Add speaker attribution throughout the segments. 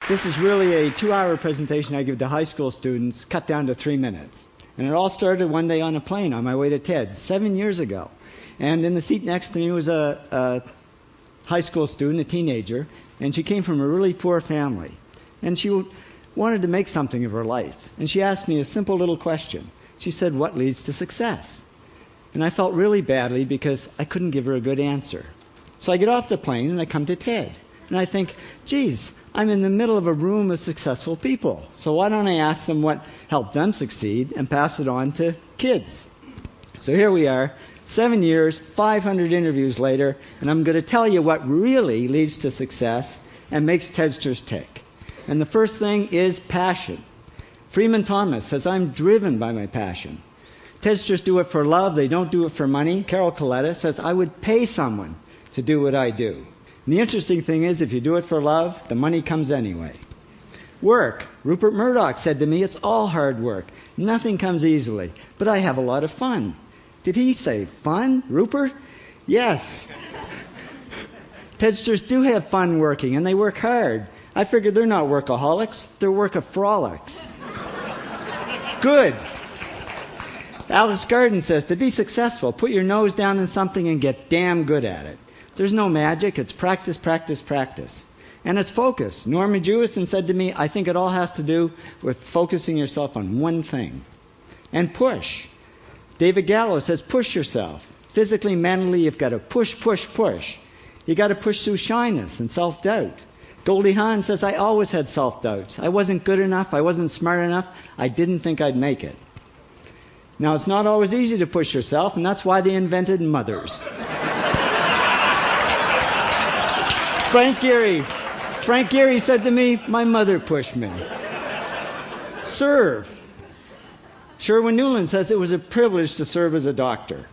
Speaker 1: This is really a 2-hour presentation I give to high school students, cut down to 3 minutes. And it all started one day on a plane on my way to TED, 7 years ago. And in the seat next to me was a high school student, a teenager, and she came from a really poor family. And she wanted to make something of her life. And she asked me a simple little question. She said, "What leads to success?" And I felt really badly because I couldn't give her a good answer. So I get off the plane and I come to TED. And I think, geez, I'm in the middle of a room of successful people. So why don't I ask them what helped them succeed and pass it on to kids? So here we are, 7 years, 500 interviews later, and I'm going to tell you what really leads to success and makes TEDsters tick. And the first thing is passion. Freeman Thomas says, "I'm driven by my passion." TEDsters do it for love, they don't do it for money. Carol Coletta says, "I would pay someone to do what I do." And the interesting thing is, if you do it for love, the money comes anyway. Work. Rupert Murdoch said to me, "It's all hard work. Nothing comes easily, but I have a lot of fun." Did he say fun, Rupert? Yes. TEDsters do have fun working, and they work hard. I figure they're not workaholics, they're workaholics. Good. Alex Garden says, to be successful, put your nose down in something and get damn good at it. There's no magic, it's practice, practice, practice. And it's focus. Norman Jewison said to me, "I think it all has to do with focusing yourself on one thing." And push. David Gallo says, push yourself. Physically, mentally, you've got to push, push, push. You've got to push through shyness and self-doubt. Goldie Hawn says, "I always had self-doubts. I wasn't good enough, I wasn't smart enough, I didn't think I'd make it." Now, it's not always easy to push yourself, and that's why they invented mothers. Frank Gehry said to me, "My mother pushed me." Serve. Sherwin Nuland says it was a privilege to serve as a doctor.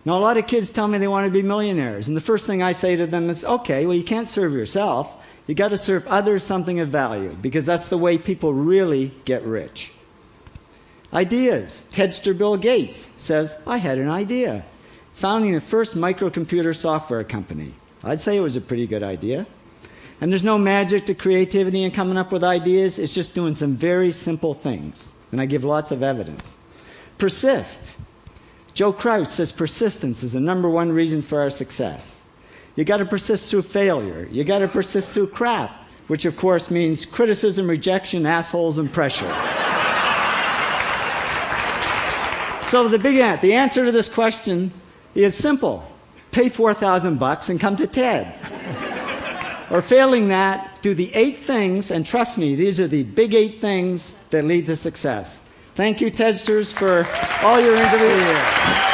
Speaker 1: Now, a lot of kids tell me they want to be millionaires, and the first thing I say to them is, okay, well, you can't serve yourself. You got to serve others something of value, because that's the way people really get rich. Ideas. TEDster Bill Gates says, "I had an idea." Founding the first microcomputer software company. I'd say it was a pretty good idea. And there's no magic to creativity and coming up with ideas. It's just doing some very simple things. And I give lots of evidence. Persist. Joe Kraus says persistence is the #1 reason for our success. You got to persist through failure. You got to persist through crap, which of course means criticism, rejection, assholes, and pressure. So the answer to this question is simple. Pay $4,000 and come to TED. Or failing that, do the 8 things, and trust me, these are the big 8 things that lead to success. Thank you, TEDsters, for all your interviews.